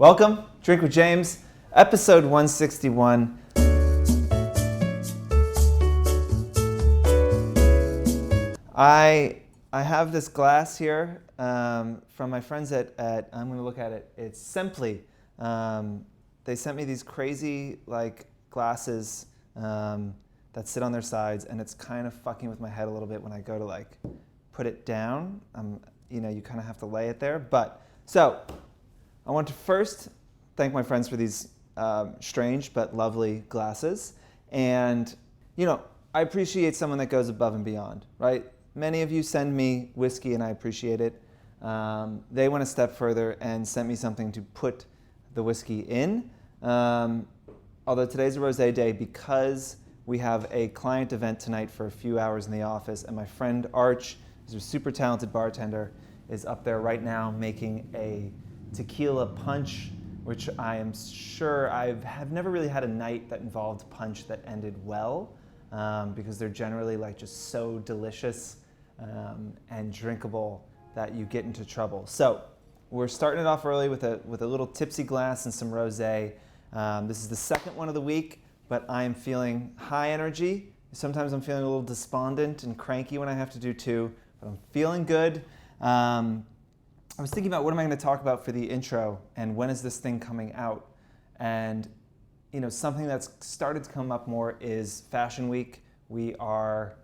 Welcome, Drink with James, episode 161. I have this glass here from my friends at I'm going to look at it. It's Simply. They sent me these crazy glasses that sit on their sides, and it's kind of fucking with my head a little bit when I go to put it down. You kind of have to lay it there. So I want to first thank my friends for these strange but lovely glasses. And, I appreciate someone that goes above and beyond, right? Many of you send me whiskey and I appreciate it. They went a step further and sent me something to put the whiskey in. Although today's a rosé day, because we have a client event tonight for a few hours in the office, and my friend Arch, who's a super talented bartender, is up there right now making a tequila punch, which I am sure have never really had a night that involved punch that ended well, because they're generally just so delicious and drinkable that you get into trouble. So we're starting it off early with a little tipsy glass and some rosé. This is the second one of the week, but I am feeling high energy. Sometimes I'm feeling a little despondent and cranky when I have to do two, but I'm feeling good. I was thinking about what am I going to talk about for the intro, and when is this thing coming out? And something that's started to come up more is Fashion Week. We are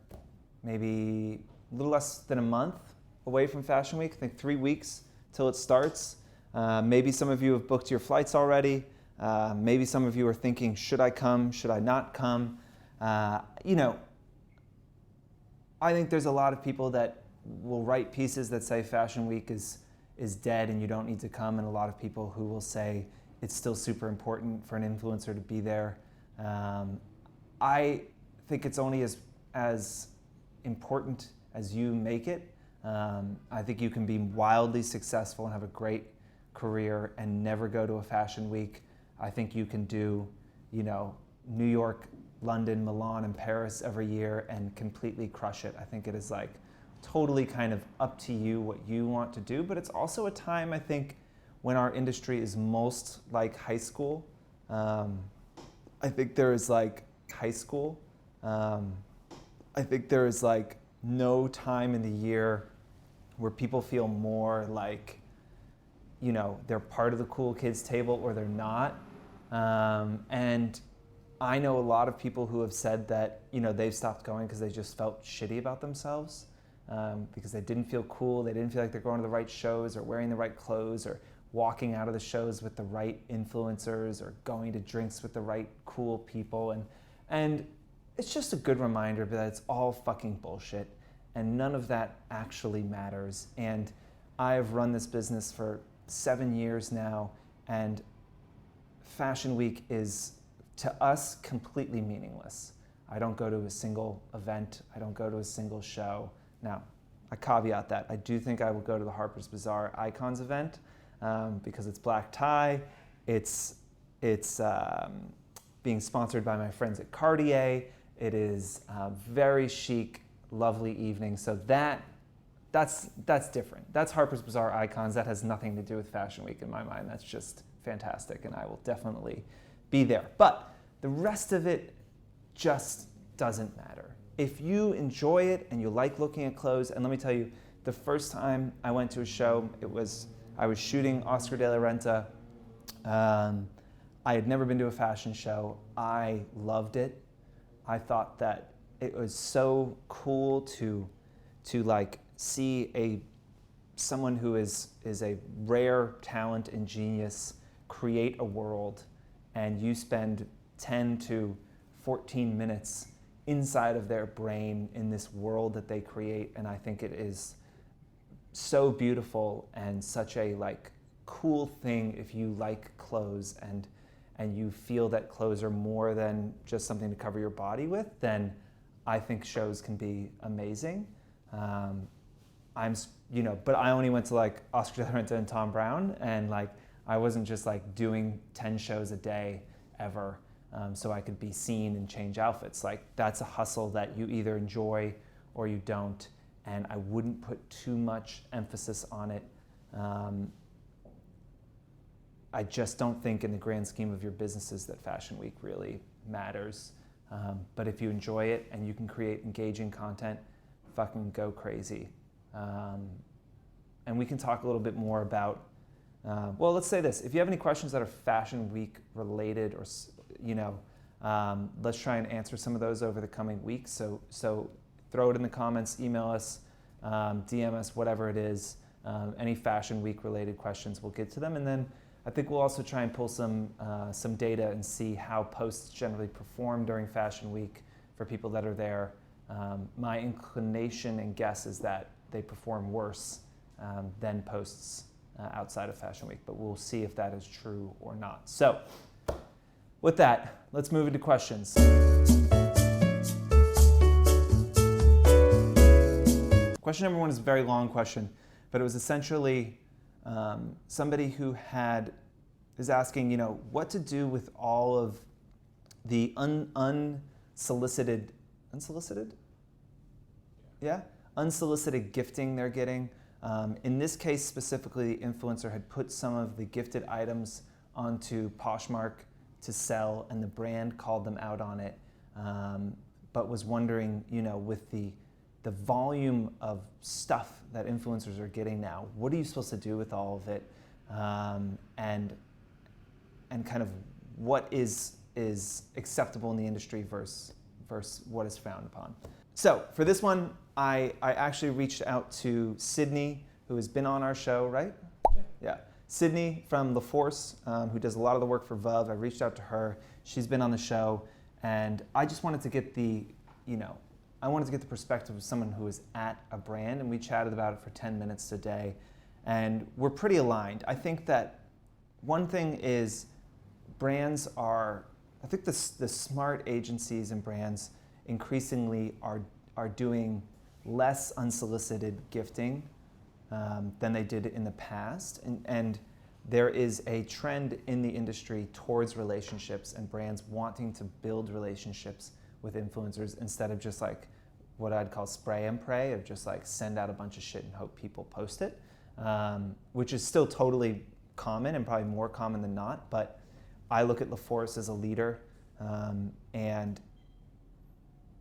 maybe a little less than a month away from Fashion Week. I think 3 weeks till it starts. Maybe some of you have booked your flights already. Maybe some of you are thinking, should I come? Should I not come? I think there's a lot of people that will write pieces that say Fashion Week is dead and you don't need to come, and a lot of people who will say it's still super important for an influencer to be there. I think it's only as important as you make it. I think you can be wildly successful and have a great career and never go to a fashion week. I think you can do, New York, London, Milan, and Paris every year and completely crush it. I think it is totally kind of up to you what you want to do, but it's also a time, I think, when our industry is most like high school. I think there is high school. I think there is no time in the year where people feel more they're part of the cool kids table or they're not. And I know a lot of people who have said that, they've stopped going because they just felt shitty about themselves, because they didn't feel cool. They didn't feel like they're going to the right shows or wearing the right clothes or walking out of the shows with the right influencers or going to drinks with the right cool people. And it's just a good reminder that it's all fucking bullshit and none of that actually matters. And I've run this business for 7 years now, and Fashion Week is, to us, completely meaningless. I don't go to a single event. I don't go to a single show. Now, I caveat that. I do think I will go to the Harper's Bazaar Icons event because it's black tie. It's being sponsored by my friends at Cartier. It is a very chic, lovely evening. So that's different. That's Harper's Bazaar Icons. That has nothing to do with Fashion Week in my mind. That's just fantastic, and I will definitely be there. But the rest of it just doesn't matter. If you enjoy it and you like looking at clothes, and let me tell you, the first time I went to a show, I was shooting Oscar de la Renta. I had never been to a fashion show. I loved it. I thought that it was so cool to see someone who is a rare talent and genius create a world, and you spend 10 to 14 minutes inside of their brain in this world that they create. And I think it is so beautiful and such a cool thing if you like clothes and you feel that clothes are more than just something to cover your body with, then I think shows can be amazing. But I only went to Oscar de la Renta and Tom Brown, and I wasn't just doing 10 shows a day ever. So I could be seen and change outfits. That's a hustle that you either enjoy or you don't, and I wouldn't put too much emphasis on it. I just don't think in the grand scheme of your businesses that Fashion Week really matters. But if you enjoy it and you can create engaging content, fucking go crazy. And we can talk a little bit more about, well, let's say this. If you have any questions that are Fashion Week related, or, let's try and answer some of those over the coming weeks. So throw it in the comments, email us, DM us, whatever it is. Any Fashion Week related questions, we'll get to them. And then I think we'll also try and pull some data and see how posts generally perform during Fashion Week for people that are there. My inclination and guess is that they perform worse than posts outside of Fashion Week, but we'll see if that is true or not. So with that, let's move into questions. Question number one is a very long question, but it was essentially somebody who is asking, what to do with all of the unsolicited gifting they're getting. In this case specifically, the influencer had put some of the gifted items onto Poshmark to sell, and the brand called them out on it, but was wondering, with the volume of stuff that influencers are getting now, what are you supposed to do with all of it, and kind of what is acceptable in the industry versus what is frowned upon. So for this one, I actually reached out to Sydney, who has been on our show, right? Yeah. Sydney from Fohr, who does a lot of the work for VUV. I reached out to her. She's been on the show, and I just wanted to get the perspective of someone who is at a brand, and we chatted about it for 10 minutes today, and we're pretty aligned. I think that one thing is I think the smart agencies and brands increasingly are doing less unsolicited gifting than they did in the past, and there is a trend in the industry towards relationships and brands wanting to build relationships with influencers instead of just like what I'd call spray and pray, of just like send out a bunch of shit and hope people post it, which is still totally common and probably more common than not. But I look at Fohr as a leader, and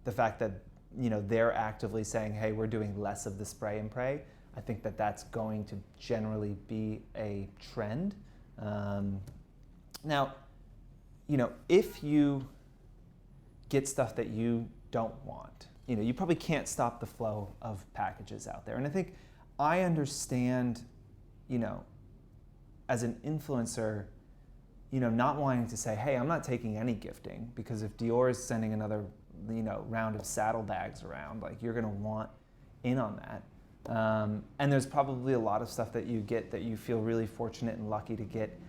the fact that they're actively saying, hey, we're doing less of the spray and pray, I think that that's going to generally be a trend. Now, if you get stuff that you don't want, you probably can't stop the flow of packages out there. And I think I understand, as an influencer, not wanting to say, hey, I'm not taking any gifting, because if Dior is sending another, round of saddlebags around, like, you're gonna want in on that. And there's probably a lot of stuff that you get that you feel really fortunate and lucky to get.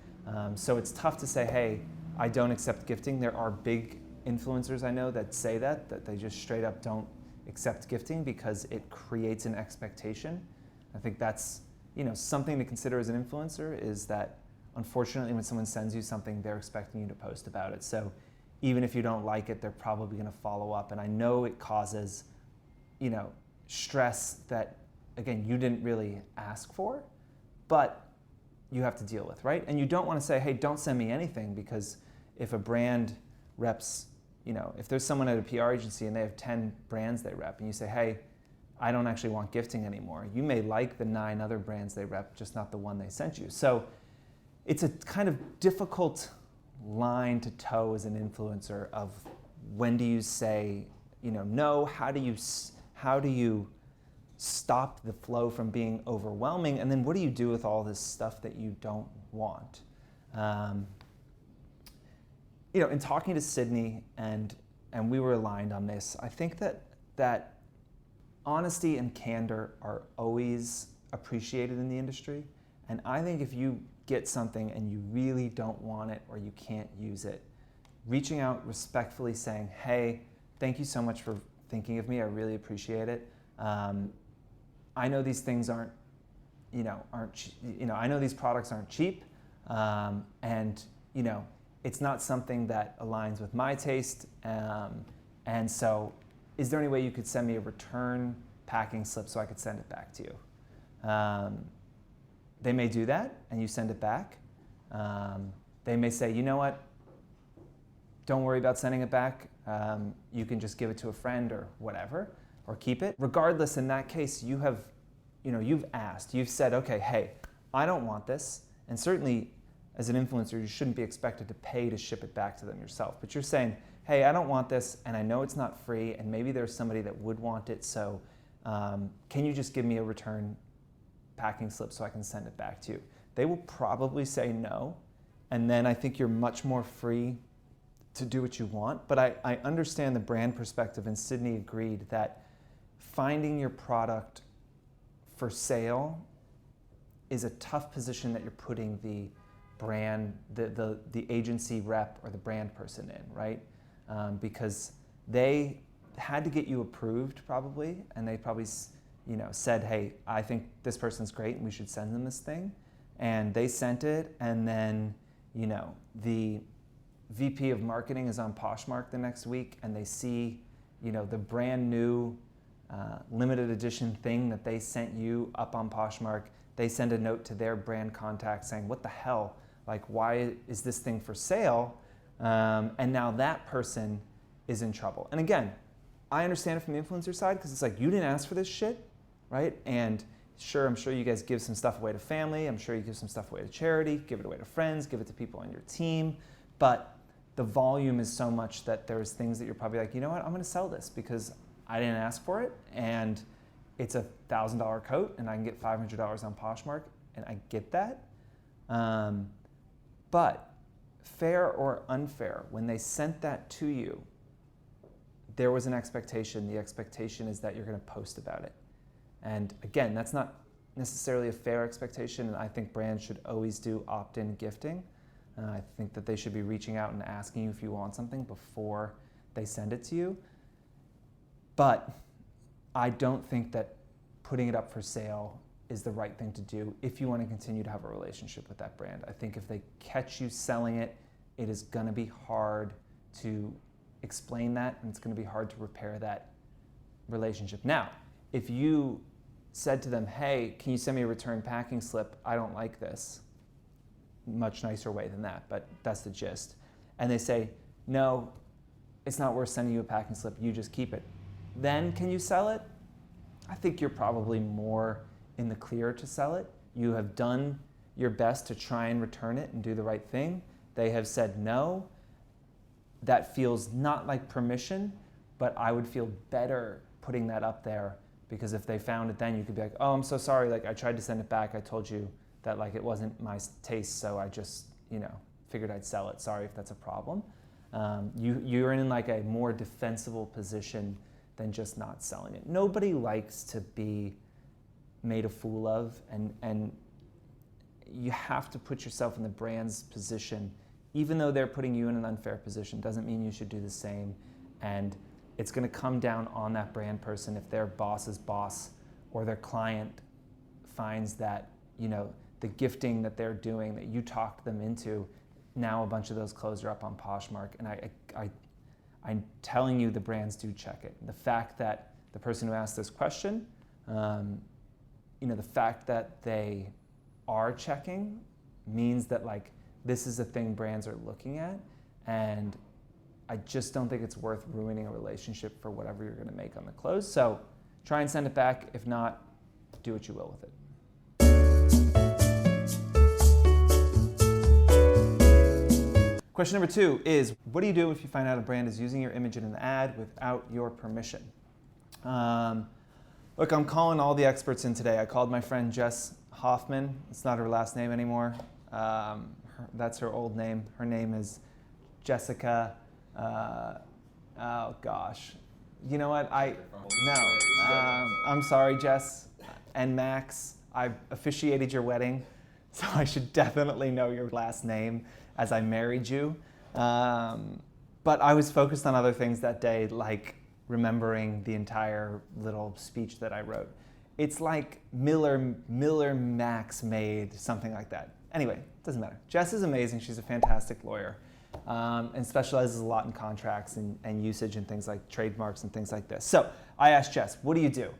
So it's tough to say, hey, I don't accept gifting. There are big influencers I know that say that they just straight up don't accept gifting because it creates an expectation. I think that's, something to consider as an influencer, is that unfortunately when someone sends you something, they're expecting you to post about it. So even if you don't like it, they're probably going to follow up. And I know it causes, stress that, again, you didn't really ask for, but you have to deal with, right? And you don't want to say, hey, don't send me anything, because if a brand reps, if there's someone at a PR agency and they have 10 brands they rep, and you say, hey, I don't actually want gifting anymore, you may like the 9 other brands they rep, just not the one they sent you. So it's a kind of difficult line to toe as an influencer of when do you say, no, how do you stop the flow from being overwhelming, and then what do you do with all this stuff that you don't want? In talking to Sydney, and we were aligned on this, I think that honesty and candor are always appreciated in the industry, and I think if you get something and you really don't want it or you can't use it, reaching out respectfully saying, hey, thank you so much for thinking of me, I really appreciate it. I know these things I know these products aren't cheap, and it's not something that aligns with my taste, and so is there any way you could send me a return packing slip so I could send it back to you? They may do that, and you send it back. They may say, you know what, don't worry about sending it back. You can just give it to a friend or whatever, or keep it. Regardless, in that case, you've asked, you've said, okay, hey, I don't want this. And certainly as an influencer, you shouldn't be expected to pay to ship it back to them yourself. But you're saying, hey, I don't want this, and I know it's not free, and maybe there's somebody that would want it, so can you just give me a return packing slip so I can send it back to you? They will probably say no, and then I think you're much more free to do what you want. But I understand the brand perspective, and Sydney agreed that finding your product for sale is a tough position that you're putting the brand, the agency rep or the brand person in, right? Because they had to get you approved probably, and they probably said, hey, I think this person's great and we should send them this thing. And they sent it, and then the VP of marketing is on Poshmark the next week, and they see the brand new limited edition thing that they sent you up on Poshmark. They send a note to their brand contact saying, what the hell? Like, why is this thing for sale? And now that person is in trouble. And again, I understand it from the influencer side, because it's like, you didn't ask for this shit, right? And sure, I'm sure you guys give some stuff away to family. I'm sure you give some stuff away to charity, give it away to friends, give it to people on your team. But the volume is so much that there's things that you're probably like, you know what, I'm gonna sell this because I didn't ask for it, and it's a $1,000 coat, and I can get $500 on Poshmark, and I get that. But fair or unfair, when they sent that to you, there was an expectation. The expectation is that you're going to post about it. And again, that's not necessarily a fair expectation, and I think brands should always do opt-in gifting. I think that they should be reaching out and asking you if you want something before they send it to you. But I don't think that putting it up for sale is the right thing to do if you want to continue to have a relationship with that brand. I think if they catch you selling it, it is going to be hard to explain that, and it's going to be hard to repair that relationship. Now, if you said to them, hey, can you send me a return packing slip? I don't like this. Much nicer way than that, but that's the gist. And they say, no, it's not worth sending you a packing slip, you just keep it. Then can you sell it? I think you're probably more in the clear to sell it. You have done your best to try and return it and do the right thing. They have said no. That feels not like permission, but I would feel better putting that up there, because if they found it, then you could be like, oh, I'm so sorry, like I tried to send it back. I told you that like it wasn't my taste, so I just, figured I'd sell it. Sorry if that's a problem. You're in like a more defensible position than just not selling it. Nobody likes to be made a fool of, and you have to put yourself in the brand's position. Even though they're putting you in an unfair position, doesn't mean you should do the same. And it's going to come down on that brand person if their boss's boss or their client finds that, the gifting that they're doing that you talked them into, now a bunch of those clothes are up on Poshmark. And I'm telling you, the brands do check it. The fact that the person who asked this question, the fact that they are checking means that like this is a thing brands are looking at, and I just don't think it's worth ruining a relationship for whatever you're going to make on the clothes. So try and send it back. If not, do what you will with it. Question number 2 is, what do you do if you find out a brand is using your image in an ad without your permission? Look, I'm calling all the experts in today. I called my friend Jess Hoffman. It's not her last name anymore. That's her old name. Her name is Jessica. Oh gosh. You know what? I'm sorry, Jess and Max. I officiated your wedding, so I should definitely know your last name as I married you. But I was focused on other things that day, like remembering the entire little speech that I wrote. It's like Miller Max made, something like that. Anyway, doesn't matter. Jess is amazing. She's a fantastic lawyer, and specializes a lot in contracts and usage and things like trademarks and things like this. So I asked Jess, what do you do?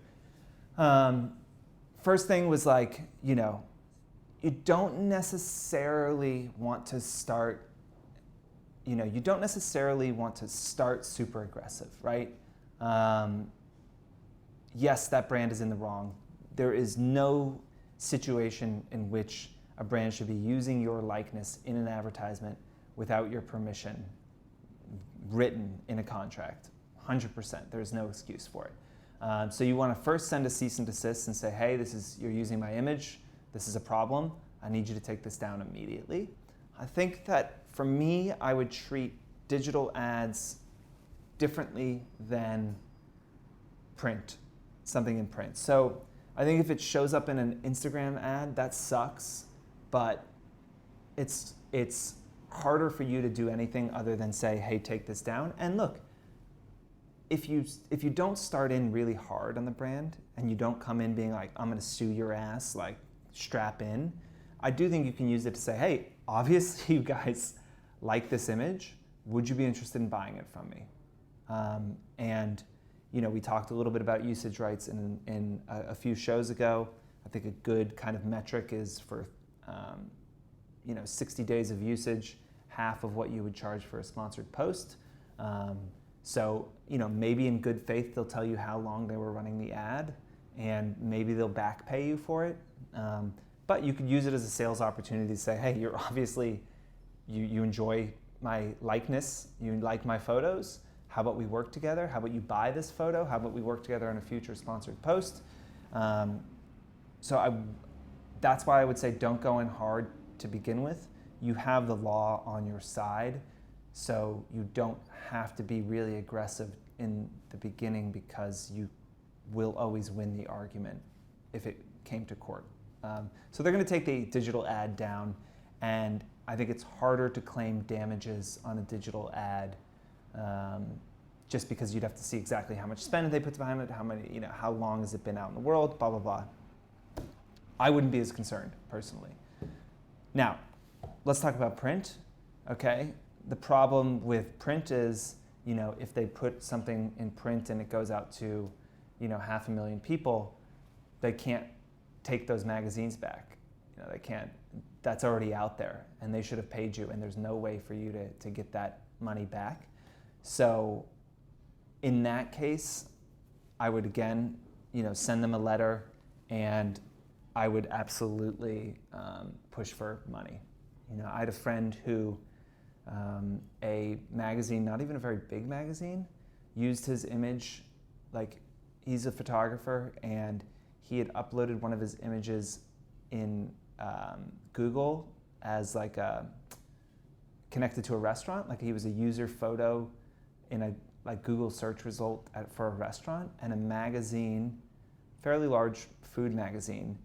First thing was like, you don't necessarily want to start, you don't necessarily want to start super aggressive, right? Yes, that brand is in the wrong. There is no situation in which a brand should be using your likeness in an advertisement without your permission written in a contract. 100%. There's no excuse for it. So you want to first send a cease and desist and say, hey, you're using my image. This is a problem. I need you to take this down immediately. I think that for me, I would treat digital ads differently than print, something in print. So I think if it shows up in an Instagram ad, that sucks, but it's harder for you to do anything other than say, hey, take this down. And look, if you don't start in really hard on the brand and you don't come in being like, I'm gonna sue your ass, like strap in, I do think you can use it to say, hey, obviously you guys like this image. Would you be interested in buying it from me? And we talked a little bit about usage rights in a few shows ago. I think a good kind of metric is for 60 days of usage, half of what you would charge for a sponsored post. So maybe in good faith they'll tell you how long they were running the ad, and maybe they'll back pay you for it. But you could use it as a sales opportunity to say, hey, you're obviously, you enjoy my likeness, you like my photos. How about we work together? How about you buy this photo? How about we work together on a future sponsored post? That's why I would say don't go in hard to begin with. You have the law on your side, so you don't have to be really aggressive in the beginning because you will always win the argument if it came to court. So they're going to take the digital ad down, and I think it's harder to claim damages on a digital ad just because you'd have to see exactly how much spend they put behind it, how long has it been out in the world, blah, blah, blah. I wouldn't be as concerned, personally. Now, let's talk about print, okay? The problem with print is, if they put something in print and it goes out to, 500,000 people, they can't take those magazines back. They can't, that's already out there, and they should have paid you, and there's no way for you to get that money back. So in that case, I would again, send them a letter, and I would absolutely push for money. I had a friend who, a magazine, not even a very big magazine, used his image, like he's a photographer, and he had uploaded one of his images in Google as connected to a restaurant, like he was a user photo in a Google search result for a restaurant, and a magazine, fairly large food magazine,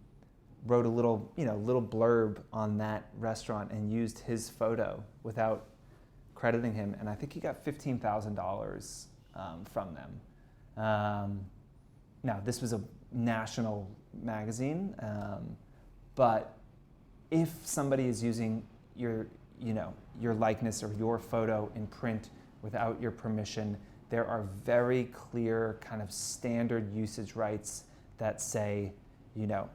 wrote a little blurb on that restaurant and used his photo without crediting him, and I think he got $15,000 from them. Now, this was a national magazine, but if somebody is using your likeness or your photo in print without your permission, there are very clear kind of standard usage rights that say,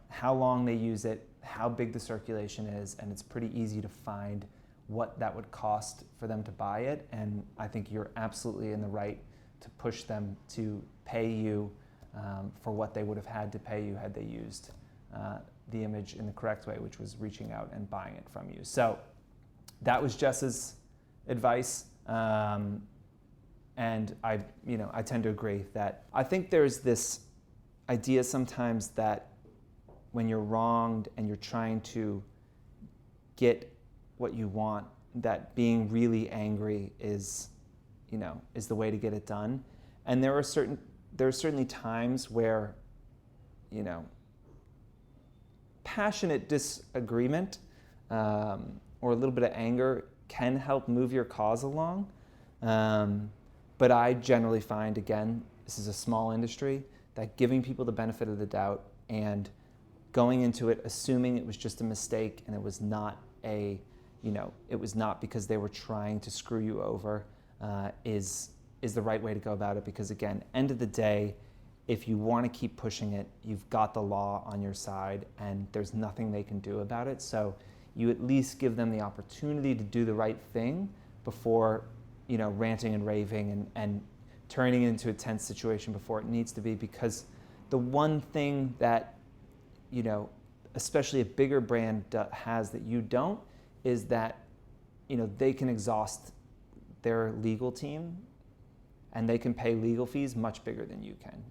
how long they use it, how big the circulation is, and it's pretty easy to find what that would cost for them to buy it. And I think you're absolutely in the right to push them to pay you for what they would have had to pay you had they used the image in the correct way, which was reaching out and buying it from you. So that was Jess's advice. And I tend to agree that I think there's this idea sometimes that when you're wronged and you're trying to get what you want, that being really angry is the way to get it done. And there are certainly times where, passionate disagreement or a little bit of anger can help move your cause along. But I generally find, again, this is a small industry, that giving people the benefit of the doubt and going into it assuming it was just a mistake and it was not it was not because they were trying to screw you over is the right way to go about it. Because again, end of the day, if you want to keep pushing it, you've got the law on your side and there's nothing they can do about it. So you at least give them the opportunity to do the right thing before, ranting and raving and turning it into a tense situation before it needs to be. Because the one thing that, especially a bigger brand has that you don't, is that, they can exhaust their legal team and they can pay legal fees much bigger than you can,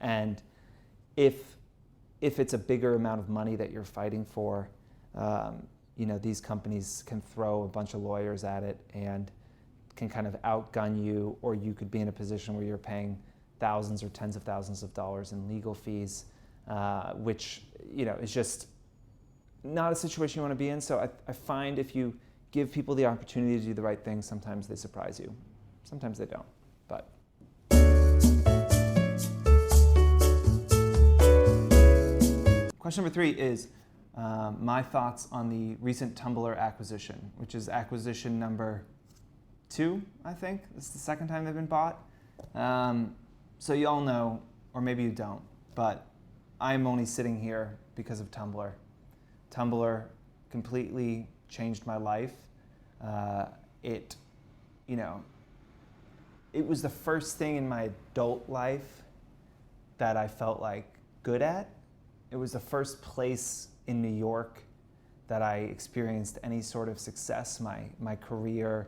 and if it's a bigger amount of money that you're fighting for, these companies can throw a bunch of lawyers at it and can kind of outgun you, or you could be in a position where you're paying thousands or tens of thousands of dollars in legal fees, which, is just not a situation you want to be in. So I find if you give people the opportunity to do the right thing, sometimes they surprise you. Sometimes they don't. But question number 3 is my thoughts on the recent Tumblr acquisition, which is acquisition number 2, I think. This is the second time they've been bought. So you all know, or maybe you don't, but I'm only sitting here because of Tumblr. Tumblr completely changed my life. It was the first thing in my adult life that I felt like good at. It was the first place in New York that I experienced any sort of success. My career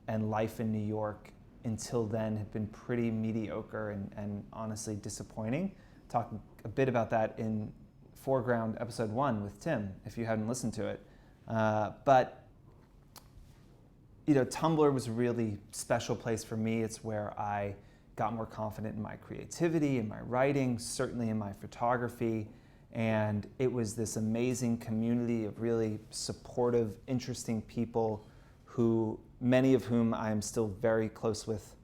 and life in New York until then had been pretty mediocre and honestly disappointing. Talk a bit about that in Foreground episode 1 with Tim, if you hadn't listened to it. But Tumblr was a really special place for me. It's where I got more confident in my creativity, in my writing, certainly in my photography. And it was this amazing community of really supportive, interesting people who, many of whom I am still very close with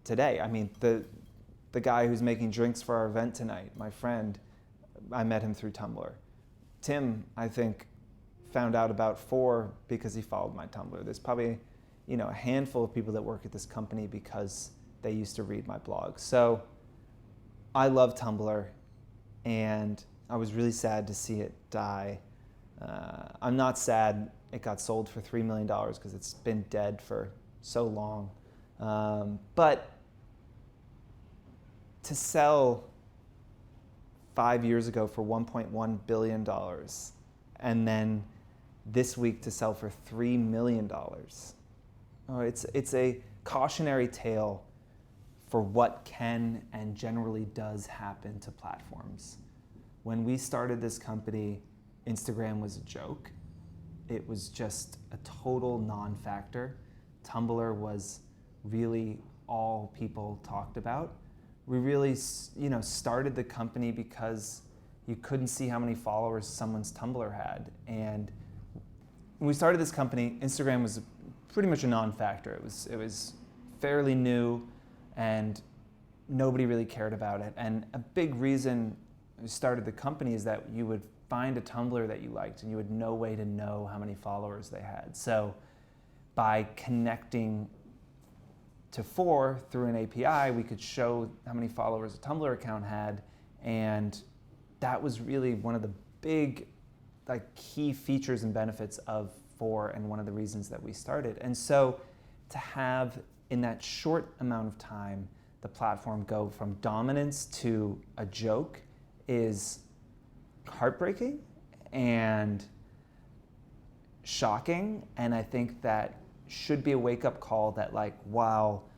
today. I mean, the guy who's making drinks for our event tonight, my friend, I met him through Tumblr. Tim, I think, found out about Fohr because he followed my Tumblr. There's probably, a handful of people that work at this company because they used to read my blog. So I love Tumblr, and I was really sad to see it die. I'm not sad it got sold for $3 million because it's been dead for so long. But to sell 5 years ago for $1.1 billion and then this week to sell for $3 million. It's a cautionary tale for what can and generally does happen to platforms. When we started this company, Instagram was a joke. It was just a total non-factor. Tumblr was really all people talked about. We really, started the company because you couldn't see how many followers someone's Tumblr had. And when we started this company, Instagram was pretty much a non-factor. It was fairly new, and nobody really cared about it. And a big reason we started the company is that you would find a Tumblr that you liked, and you had no way to know how many followers they had. So by connecting to Fohr through an API, we could show how many followers a Tumblr account had, and that was really one of the big key features and benefits of Fohr, and one of the reasons that we started. And so to have, in that short amount of time, the platform go from dominance to a joke is heartbreaking and shocking. And I think that should be a wake-up call that, while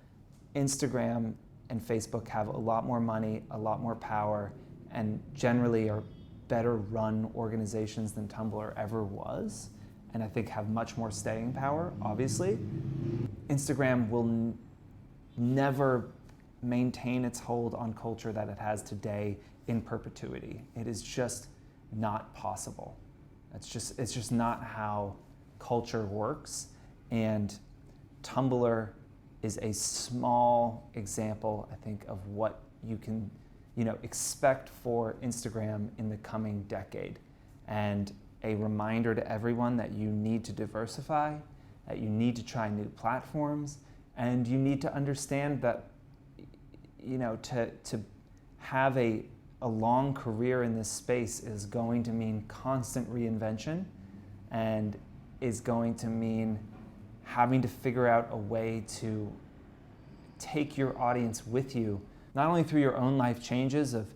Instagram and Facebook have a lot more money, a lot more power, and generally are better run organizations than Tumblr ever was, and I think have much more staying power, obviously, Instagram will never maintain its hold on culture that it has today in perpetuity. It is just not possible. It's just not how culture works. And Tumblr is a small example, I think, of what you can expect for Instagram in the coming decade. And a reminder to everyone that you need to diversify, that you need to try new platforms, and you need to understand that to have a long career in this space is going to mean constant reinvention and is going to mean having to figure out a way to take your audience with you, not only through your own life changes of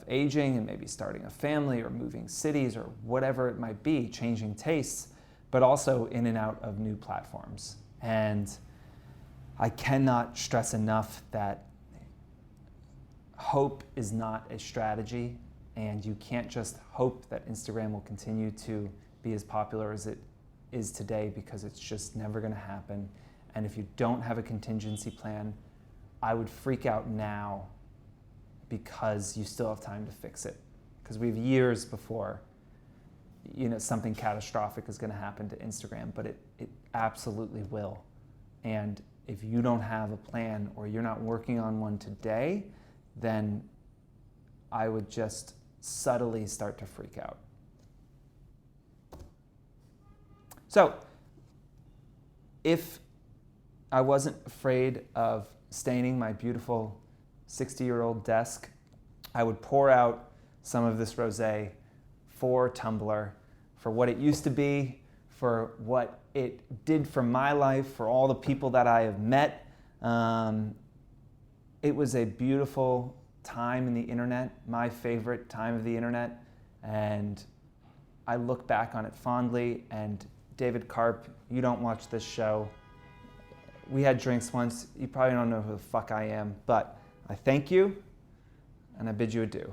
aging and maybe starting a family or moving cities or whatever it might be, changing tastes, but also in and out of new platforms. And I cannot stress enough that hope is not a strategy, and you can't just hope that Instagram will continue to be as popular as it is today, because it's just never going to happen. And if you don't have a contingency plan, I would freak out now, because you still have time to fix it. Because we have years before something catastrophic is going to happen to Instagram, but it absolutely will. And if you don't have a plan or you're not working on one today, then I would just subtly start to freak out. So, if I wasn't afraid of staining my beautiful 60-year-old desk, I would pour out some of this rosé for Tumblr, for what it used to be, for what it did for my life, for all the people that I have met. It was a beautiful time in the internet, my favorite time of the internet, and I look back on it fondly. And David Karp, you don't watch this show. We had drinks once. You probably don't know who the fuck I am, but I thank you, and I bid you adieu.